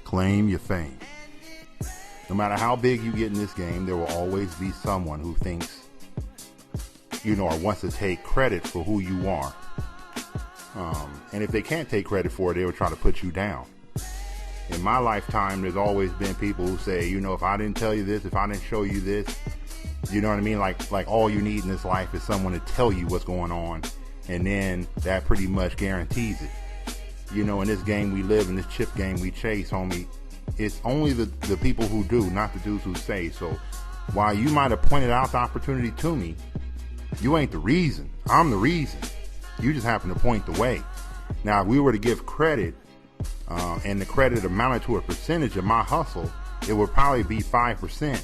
Claim your fame. No matter how big you get in this game, there will always be someone who thinks, or wants to take credit for who you are. And if they can't take credit for it, they will try to put you down. In my lifetime, there's always been people who say, if I didn't tell you this, if I didn't show you this, you know what I mean? Like all you need in this life is someone to tell you what's going on. And then that pretty much guarantees it. In this game we live, in this chip game we chase, homie, it's only the people who do, not the dudes who say. So while you might have pointed out the opportunity to me, you ain't the reason. I'm the reason. You just happen to point the way. Now, if we were to give credit, and the credit amounted to a percentage of my hustle, it would probably be 5%,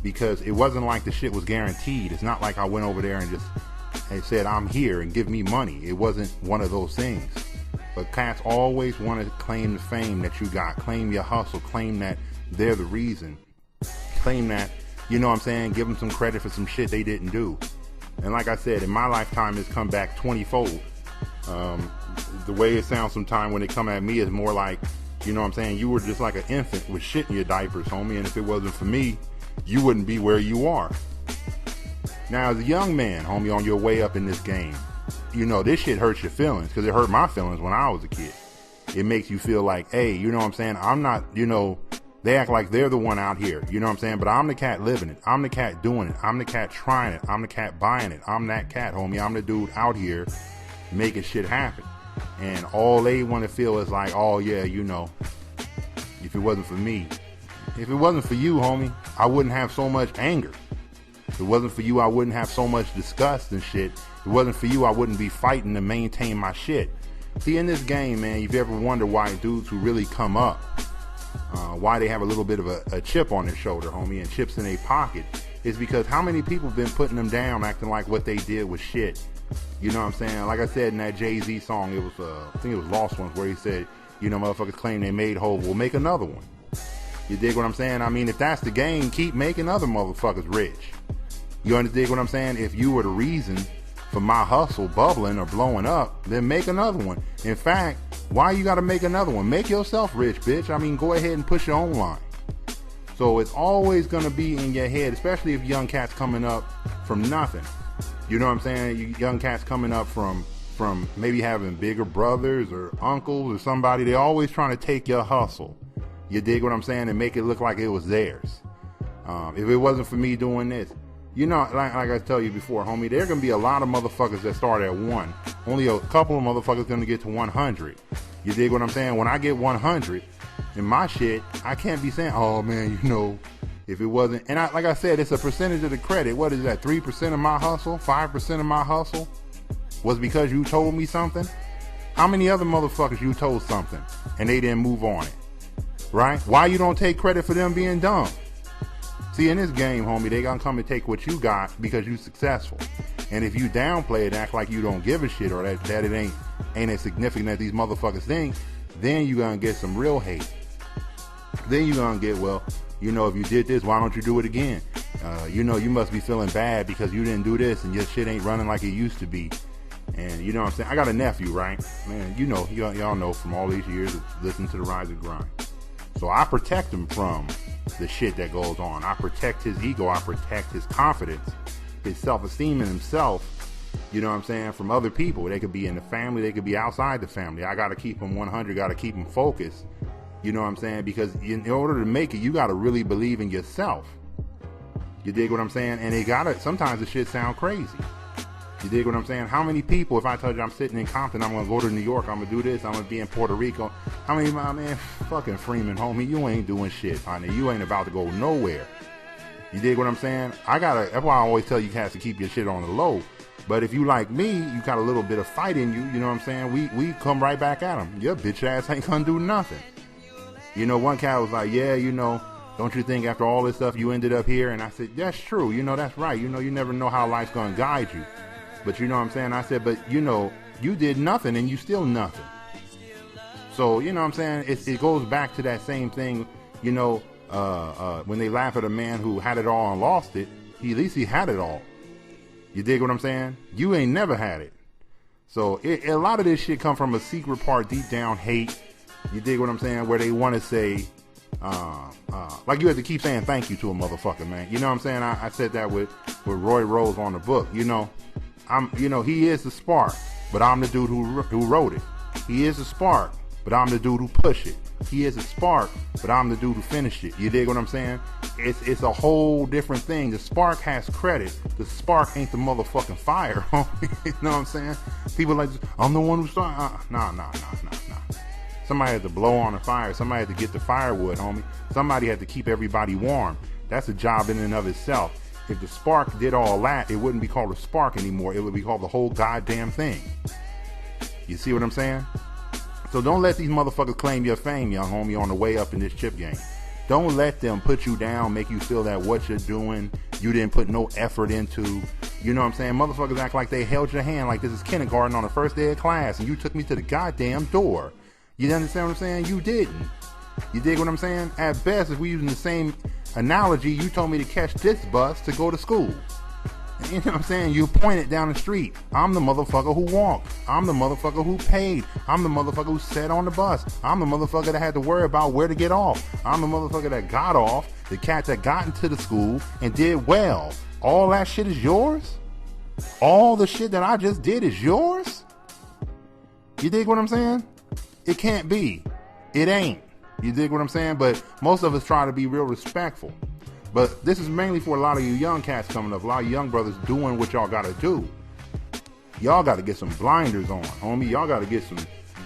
because it wasn't like the shit was guaranteed. It's not like I went over there and said, I'm here and give me money. It wasn't one of those things. But cats always want to claim the fame that you got, claim your hustle, claim that they're the reason, claim that, give them some credit for some shit they didn't do. And like I said, in my lifetime, it's come back 20-fold. The way it sounds sometimes when they come at me is more like, you were just like an infant with shit in your diapers, homie, and if it wasn't for me, you wouldn't be where you are. Now, as a young man, homie, on your way up in this game, this shit hurts your feelings, because it hurt my feelings when I was a kid. It makes you feel like, hey, I'm not, they act like they're the one out here, but I'm the cat living it. I'm the cat doing it. I'm the cat trying it. I'm the cat buying it. I'm that cat, homie. I'm the dude out here making shit happen. And all they want to feel is like, oh yeah, if it wasn't for me, if it wasn't for you, homie, I wouldn't have so much anger. If it wasn't for you, I wouldn't have so much disgust and shit. If it wasn't for you, I wouldn't be fighting to maintain my shit. See, in this game, man, if you ever wonder why dudes who really come up, why they have a little bit of a chip on their shoulder, homie, and chips in their pocket, is because how many people have been putting them down, acting like what they did was shit. You know what I'm saying? Like I said in that Jay-Z song, it was, I think it was Lost Ones, where he said, motherfuckers claim they made whole, we'll make another one. You dig what I'm saying? I mean, if that's the game, keep making other motherfuckers rich. You understand what I'm saying? If you were the reason for my hustle bubbling or blowing up, then make another one. In fact, why you gotta make another one? Make yourself rich, bitch. I mean, go ahead and push your own line. So it's always gonna be in your head, especially if young cats coming up from nothing. You know what I'm saying? You young cats coming up from maybe having bigger brothers or uncles or somebody. They always trying to take your hustle. You dig what I'm saying? And make it look like it was theirs. If it wasn't for me doing this, like I tell you before, homie, there gonna be a lot of motherfuckers that start at 1. Only a couple of motherfuckers gonna get to 100. You dig what I'm saying? When I get 100 in my shit, I can't be saying, oh man, if it wasn't, and like I said, it's a percentage of the credit. What is that? 3% of my hustle, 5% of my hustle was because you told me something. How many other motherfuckers you told something and they didn't move on it? Right? Why you don't take credit for them being dumb? See, in this game, homie, they gonna come and take what you got because you successful. And if you downplay it, act like you don't give a shit, or that it ain't as significant as these motherfuckers think, then you gonna get some real hate. Then you gonna get, well, if you did this, why don't you do it again? You must be feeling bad because you didn't do this and your shit ain't running like it used to be. And you know what I'm saying? I got a nephew, right? Man, y'all know from all these years of listening to the Rise and Grind. So I protect him from the shit that goes on. I protect his ego. I protect his confidence, his self-esteem in himself, from other people. They could be in the family. They could be outside the family. I got to keep him 100, got to keep him focused. You know what I'm saying? Because in order to make it, you got to really believe in yourself. You dig what I'm saying? And sometimes the shit sound crazy. You dig what I'm saying? How many people, if I told you I'm sitting in Compton, I'm going to go to New York, I'm going to do this, I'm going to be in Puerto Rico. How many, man, fucking Freeman, homie, you ain't doing shit, honey. You ain't about to go nowhere. You dig what I'm saying? That's why I always tell you cats to keep your shit on the low. But if you like me, you got a little bit of fight in you, you know what I'm saying? We come right back at them. Your bitch ass ain't going to do nothing. One cat was like, yeah, don't you think after all this stuff you ended up here? And I said, that's true. That's right. You never know how life's going to guide you. But you know what I'm saying? I said, but you did nothing and you still nothing. So, you know what I'm saying? It goes back to that same thing, when they laugh at a man who had it all and lost it, at least he had it all. You dig what I'm saying? You ain't never had it. So a lot of this shit come from a secret part, deep down hate. You dig what I'm saying? Where they want to say, Like you have to keep saying thank you to a motherfucker, man. You know what I'm saying? I said that with Roy Rose on the book. You know, he is the spark, but I'm the dude who wrote it. He is the spark, but I'm the dude who pushed it. He is a spark, but I'm the dude who finished it. You dig what I'm saying? It's a whole different thing. The spark has credit. The spark ain't the motherfucking fire. You know what I'm saying? People like, I'm the one who started. Nah. Somebody had to blow on the fire. Somebody had to get the firewood, homie. Somebody had to keep everybody warm. That's a job in and of itself. If the spark did all that, it wouldn't be called a spark anymore. It would be called the whole goddamn thing. You see what I'm saying? So don't let these motherfuckers claim your fame, young homie, on the way up in this chip game. Don't let them put you down, make you feel that what you're doing, you didn't put no effort into. You know what I'm saying? Motherfuckers act like they held your hand like this is kindergarten on the first day of class and you took me to the goddamn door. You understand what I'm saying? You didn't. You dig what I'm saying? At best, if we're using the same analogy, you told me to catch this bus to go to school. You know what I'm saying? You pointed down the street. I'm the motherfucker who walked. I'm the motherfucker who paid. I'm the motherfucker who sat on the bus. I'm the motherfucker that had to worry about where to get off. I'm the motherfucker that got off, the cat that got into the school and did well. All that shit is yours? All the shit that I just did is yours? You dig what I'm saying? It can't be. It ain't. You dig what I'm saying? But most of us try to be real respectful. But this is mainly for a lot of you young cats coming up, a lot of young brothers doing what y'all gotta do. Y'all gotta get some blinders on, homie. Y'all gotta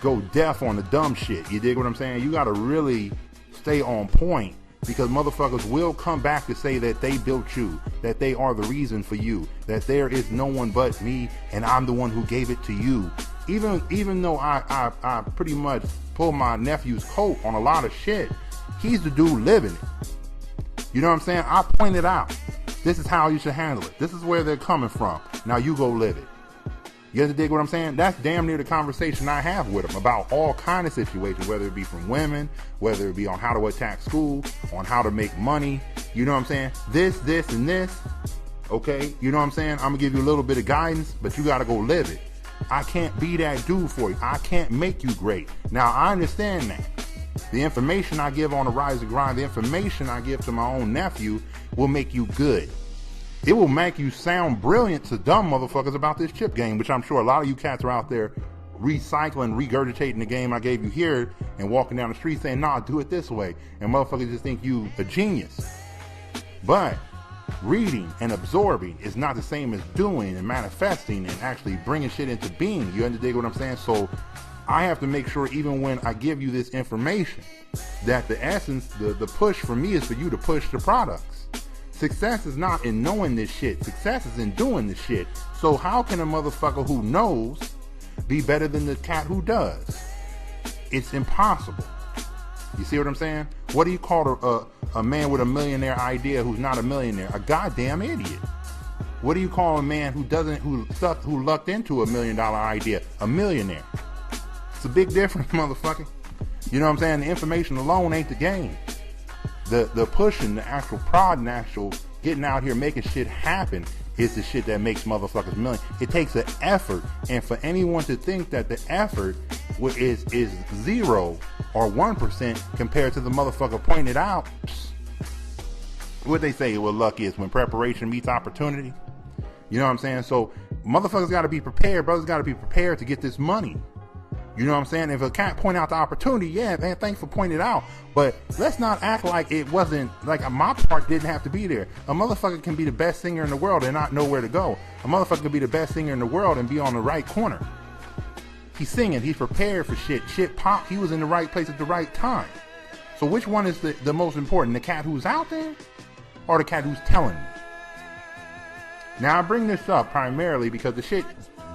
go deaf on the dumb shit. You dig what I'm saying? You gotta really stay on point because motherfuckers will come back to say that they built you, that they are the reason for you, that there is no one but me and I'm the one who gave it to you. Even though I pretty much pulled my nephew's coat on a lot of shit, he's the dude living it. You know what I'm saying? I pointed out, this is how you should handle it. This is where they're coming from. Now you go live it. You guys dig what I'm saying? That's damn near the conversation I have with them about all kind of situations, whether it be from women, whether it be on how to attack school, on how to make money. You know what I'm saying? This, and this. Okay? You know what I'm saying? I'm going to give you a little bit of guidance, but you got to go live it. I can't be that dude for you. I can't make you great. Now, I understand that. The information I give on the Rise and Grind, the information I give to my own nephew will make you good. It will make you sound brilliant to dumb motherfuckers about this chip game, which I'm sure a lot of you cats are out there recycling, regurgitating the game I gave you here and walking down the street saying, nah, do it this way. And motherfuckers just think you a genius. But reading and absorbing is not the same as doing and manifesting and actually bringing shit into being. You understand what I'm saying? So I have to make sure even when I give you this information that the essence, the push for me is for you to push the products. Success is not in knowing this shit. Success is in doing this shit. So how can a motherfucker who knows be better than the cat who does? It's impossible. You see what I'm saying? What do you call a man with a millionaire idea who's not a millionaire? A goddamn idiot. What do you call a man who lucked into $1 million idea? A millionaire. It's a big difference, motherfucker. You know what I'm saying? The information alone ain't the game. The pushing, the actual prod and actual getting out here making shit happen is the shit that makes motherfuckers million. It takes an effort, and for anyone to think that the effort is 0 or 1% compared to the motherfucker pointed out, what they say, well, luck is when preparation meets opportunity. You know what I'm saying? So motherfuckers got to be prepared. Brothers got to be prepared to get this money. You know what I'm saying? If a cat point out the opportunity, yeah, man, thanks for pointing it out. But let's not act like it wasn't, like my part didn't have to be there. A motherfucker can be the best singer in the world and not know where to go. A motherfucker can be the best singer in the world and be on the right corner. He's singing. He's prepared for shit. Shit pop. He was in the right place at the right time. So which one is the most important? The cat who's out there or the cat who's telling you? Now, I bring this up primarily because the shit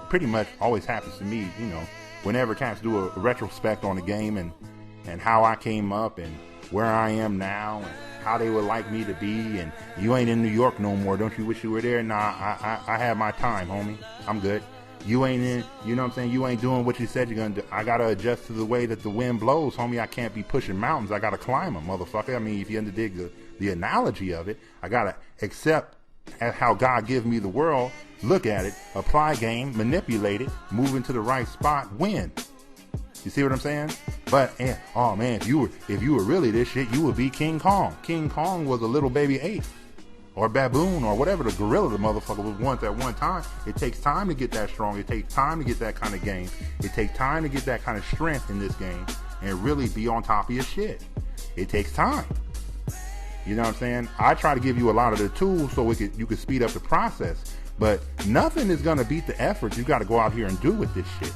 pretty much always happens to me, you know, whenever cats do a retrospect on the game and how I came up and where I am now and how they would like me to be. And you ain't in New York no more. Don't you wish you were there? Nah, I had my time, homie. I'm good. You ain't in, you know what I'm saying? You ain't doing what you said you're going to do. I got to adjust to the way that the wind blows, homie. I can't be pushing mountains. I got to climb them, motherfucker. I mean, if you underdig the analogy of it, I got to accept as how God gives me the world, look at it, apply game, manipulate it, move into the right spot, win. You see what I'm saying? But oh man, if you were really this shit, you would be King Kong. King Kong was a little baby ape, or baboon, or whatever the gorilla the motherfucker was once at one time. It takes time to get that strong. It takes time to get that kind of game. It takes time to get that kind of strength in this game and really be on top of your shit. It takes time. You know what I'm saying? I try to give you a lot of the tools so you can speed up the process. But nothing is going to beat the effort you got to go out here and do with this shit.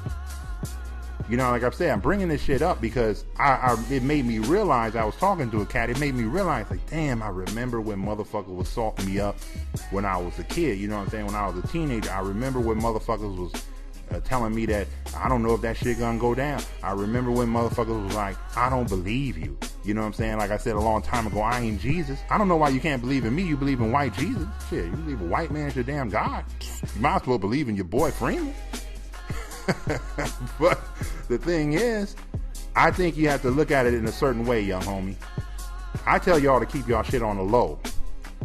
You know, like I've said, I'm bringing this shit up because it made me realize, I was talking to a cat, it made me realize, like, damn, I remember when motherfuckers was salting me up when I was a kid. You know what I'm saying? When I was a teenager, I remember when motherfuckers was telling me that I don't know if that shit gonna go down. I remember when motherfuckers was like, I don't believe you. You know what I'm saying? Like I said a long time ago, I ain't Jesus. I don't know why you can't believe in me. You believe in white Jesus. Shit, you believe a white man's your damn God. You might as well believe in your boy Freeman. But the thing is, I think you have to look at it in a certain way, young homie. I tell y'all to keep y'all shit on the low,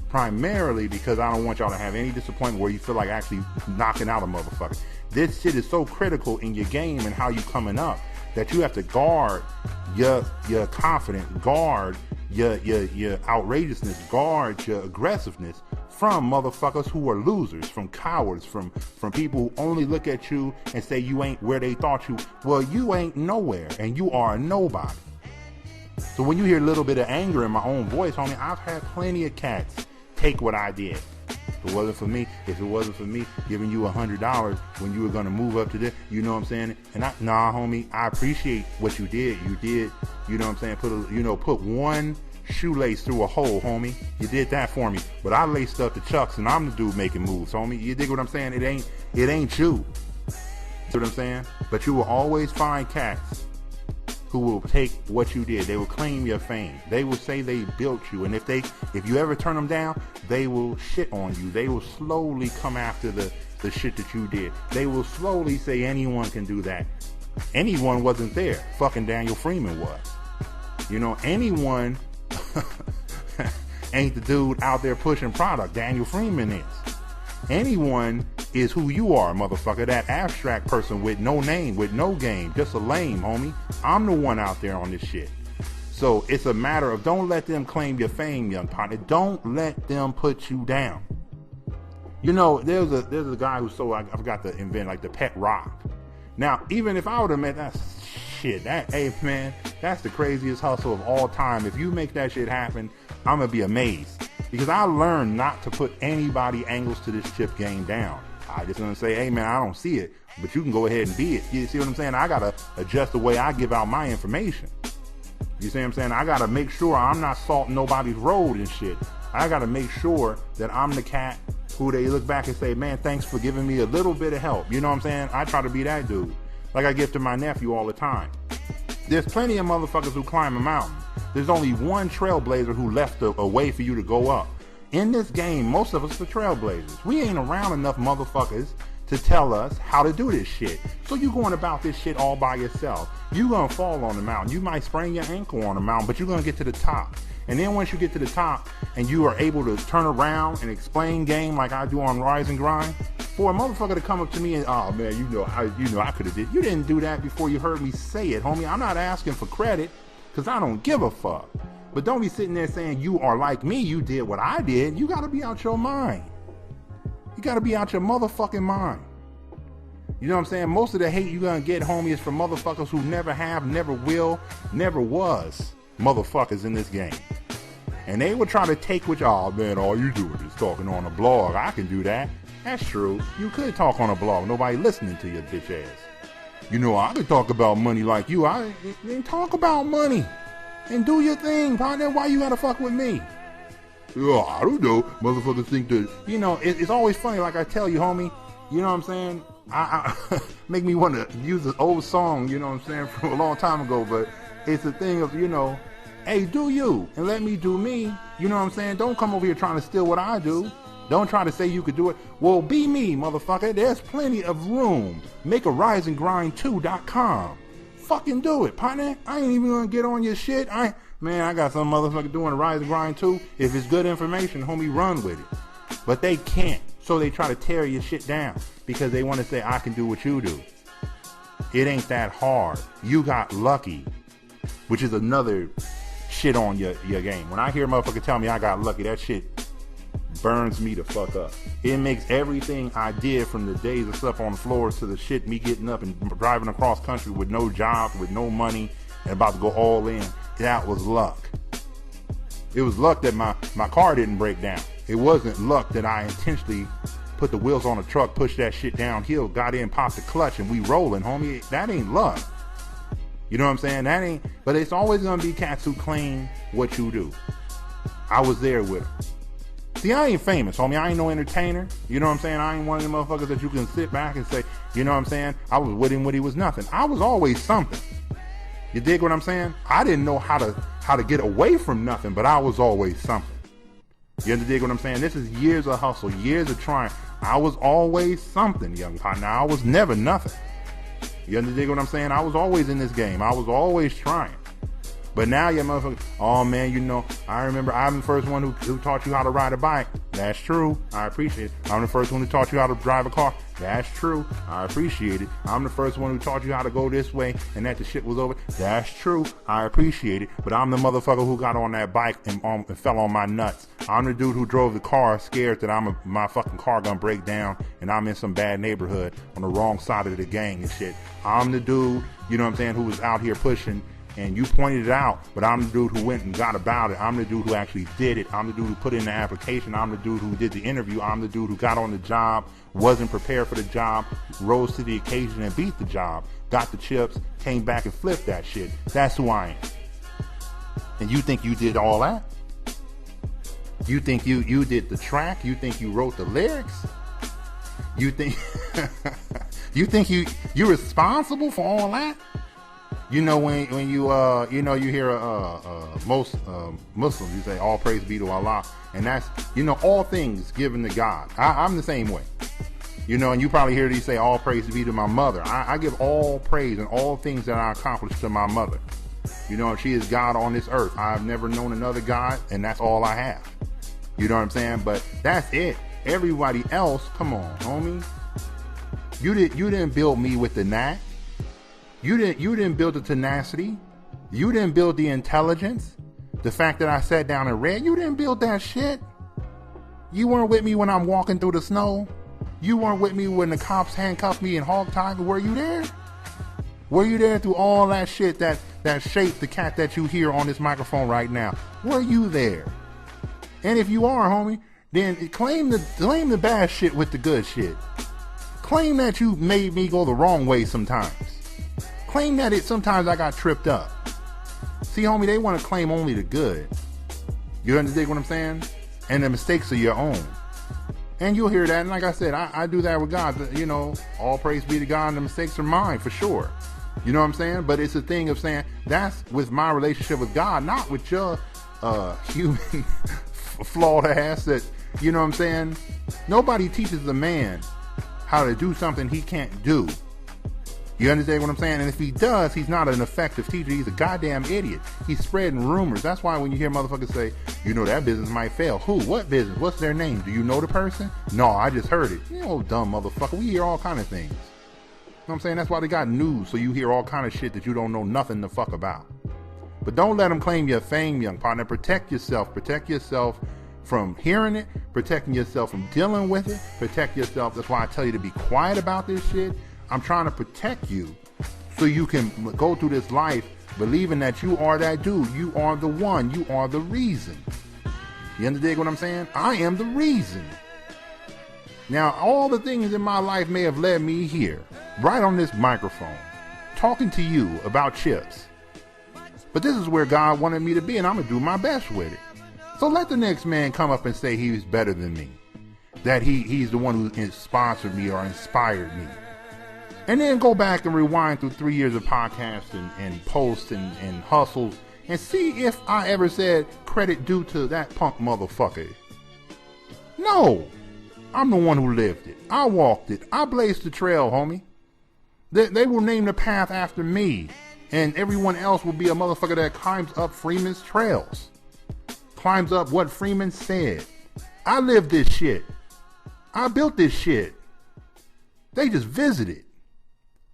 primarily because I don't want y'all to have any disappointment where you feel like actually knocking out a motherfucker. This shit is so critical in your game and how you coming up that you have to guard your confidence, guard your outrageousness, guard your aggressiveness from motherfuckers who are losers, from cowards, from people who only look at you and say you ain't where they thought you. Well, you ain't nowhere and you are a nobody. So when you hear a little bit of anger in my own voice, homie, I've had plenty of cats take what I did. If it wasn't for me giving you $100 when you were gonna move up to this, you know what I'm saying? And homie, I appreciate what you did. You did, you know what I'm saying? Put one shoelace through a hole, homie. You did that for me. But I laced up the chucks and I'm the dude making moves, homie. You dig what I'm saying? It ain't you. See what I'm saying? But you will always find cats who will take what you did. They will claim your fame. They will say they built you. And if you ever turn them down, they will shit on you. They will slowly come after the shit that you did. They will slowly say anyone can do that. Anyone wasn't there. Fucking Daniel Freeman was. You know, anyone ain't the dude out there pushing product. Daniel Freeman is. Anyone is who you are, motherfucker. That abstract person with no name, with no game, just a lame, homie. I'm the one out there on this shit. So it's a matter of don't let them claim your fame, young partner. Don't let them put you down. You know, there's a guy who I forgot to invent like the pet rock. Now, even if I would have met that shit, hey man, that's the craziest hustle of all time. If you make that shit happen, I'm gonna be amazed. Because I learned not to put anybody angles to this chip game down. I just gonna say, hey man, I don't see it, but you can go ahead and be it. You see what I'm saying? I gotta adjust the way I give out my information. You see what I'm saying? I gotta make sure I'm not salting nobody's road and shit. I gotta make sure that I'm the cat who they look back and say, man, thanks for giving me a little bit of help. You know what I'm saying? I try to be that dude. Like I give to my nephew all the time. There's plenty of motherfuckers who climb a mountain. There's only one trailblazer who left a way for you to go up. In this game, most of us are trailblazers. We ain't around enough motherfuckers to tell us how to do this shit. So you going about this shit all by yourself. You gonna fall on the mountain. You might sprain your ankle on the mountain, but you're gonna get to the top. And then once you get to the top and you are able to turn around and explain game like I do on Rise and Grind, for a motherfucker to come up to me and, oh man, I could have did. You didn't do that before you heard me say it, homie. I'm not asking for credit because I don't give a fuck. But don't be sitting there saying you are like me. You did what I did. You got to be out your mind. You got to be out your motherfucking mind. You know what I'm saying? Most of the hate you're going to get, homie, is from motherfuckers who never have, never will, never was motherfuckers in this game. And they will try to take what y'all, man, all you do is talking on a blog. I can do that. That's true. You could talk on a blog. Nobody listening to your bitch ass. You know, I could talk about money like you. I talk about money and do your thing, partner. Why you gotta fuck with me? Oh, I don't know. Motherfuckers think that, you know, it's always funny. Like I tell you, homie, you know what I'm saying? I make me want to use this old song, you know what I'm saying, from a long time ago. But it's a thing of, you know, hey, do you and let me do me. You know what I'm saying? Don't come over here trying to steal what I do. Don't try to say you could do it. Well, be me, motherfucker. There's plenty of room. Make a riseandgrind2.com. Fucking do it, partner. I ain't even gonna get on your shit. Man, I got some motherfucker doing a Rise and Grind 2. If it's good information, homie, run with it. But they can't. So they try to tear your shit down because they want to say, I can do what you do. It ain't that hard. You got lucky. which is another shit on your game. When I hear a motherfucker tell me I got lucky, that shit burns me the fuck up. It makes everything I did from the days of stuff on the floors to the shit me getting up and driving across country with no job, with no money, and about to go all in. That was luck. It was luck that my car didn't break down. It wasn't luck that I intentionally put the wheels on the truck, pushed that shit downhill, got in, popped the clutch, and we rolling, homie. That ain't luck. You know what I'm saying? That ain't, but it's always gonna be cats who claim what you do. I was there with them. See, I ain't famous, homie. I ain't no entertainer. You know what I'm saying? I ain't one of them motherfuckers that you can sit back and say, you know what I'm saying? I was with him when he was nothing. I was always something. You dig what I'm saying? I didn't know how to get away from nothing, but I was always something. You dig what I'm saying? This is years of hustle, years of trying. I was always something, young partner. I was never nothing. You dig what I'm saying? I was always in this game. I was always trying. But now you motherfucker, oh man, you know, I remember I'm the first one who taught you how to ride a bike. That's true. I appreciate it. I'm the first one who taught you how to drive a car. That's true. I appreciate it. I'm the first one who taught you how to go this way and that the shit was over. That's true. I appreciate it. But I'm the motherfucker who got on that bike and fell on my nuts. I'm the dude who drove the car scared that my fucking car gonna break down and I'm in some bad neighborhood on the wrong side of the gang and shit. I'm the dude, you know what I'm saying, who was out here pushing. And you pointed it out, but I'm the dude who went and got about it. I'm the dude who actually did it. I'm the dude who put in the application. I'm the dude who did the interview. I'm the dude who got on the job, wasn't prepared for the job, rose to the occasion and beat the job, got the chips, came back and flipped that shit. That's who I am. And you think you did all that? You think you did the track? You think you wrote the lyrics? You think you think you're responsible for all that? You know, when you you hear most Muslims, you say all praise be to Allah, and that's, you know, all things given to God. I'm the same way, you know, and you probably hear these say all praise be to my mother. I give all praise and all things that I accomplished to my mother. You know, she is God on this earth. I've never known another God, and that's all I have. You know what I'm saying? But that's it. Everybody else, come on, homie. You didn't build me with the knack. You didn't build the tenacity. You didn't build the intelligence. The fact that I sat down and read, you didn't build that shit. You weren't with me when I'm walking through the snow. You weren't with me when the cops handcuffed me and hog-tied. Were you there? Were you there through all that shit that shaped the cat that you hear on this microphone right now? Were you there? And if you are, homie, then claim the bad shit with the good shit. Claim that you made me go the wrong way sometimes. Claim that sometimes I got tripped up. See, homie, they want to claim only the good. You understand what I'm saying? And the mistakes are your own. And you'll hear that. And like I said, I do that with God. You know, all praise be to God and the mistakes are mine for sure. You know what I'm saying? But it's a thing of saying that's with my relationship with God, not with your human flawed ass that, you know what I'm saying? Nobody teaches a man how to do something he can't do. You understand what I'm saying? And if he does, he's not an effective teacher. He's a goddamn idiot. He's spreading rumors. That's why when you hear motherfuckers say, you know, that business might fail. Who? What business? What's their name? Do you know the person? No, I just heard it. You know, dumb motherfucker. We hear all kind of things. You know what I'm saying? That's why they got news, so you hear all kind of shit that you don't know nothing the fuck about. But don't let them claim your fame, young partner. Protect yourself. Protect yourself from hearing it. Protecting yourself from dealing with it. Protect yourself. That's why I tell you to be quiet about this shit. I'm trying to protect you so you can go through this life believing that you are that dude. You are the one. You are the reason. You understand what I'm saying? I am the reason. Now, all the things in my life may have led me here, right on this microphone, talking to you about chips. But this is where God wanted me to be, and I'm going to do my best with it. So let the next man come up and say he's better than me, that he's the one who sponsored me or inspired me. And then go back and rewind through 3 years of podcasts and posts and hustles and see if I ever said credit due to that punk motherfucker. No, I'm the one who lived it. I walked it. I blazed the trail, homie. They will name the path after me, and everyone else will be a motherfucker that climbs up Freeman's trails. Climbs up what Freeman said. I lived this shit. I built this shit. They just visited.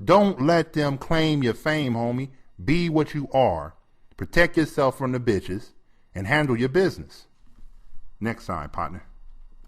Don't let them claim your fame, homie. Be what you are. Protect yourself from the bitches and handle your business. Next time, partner.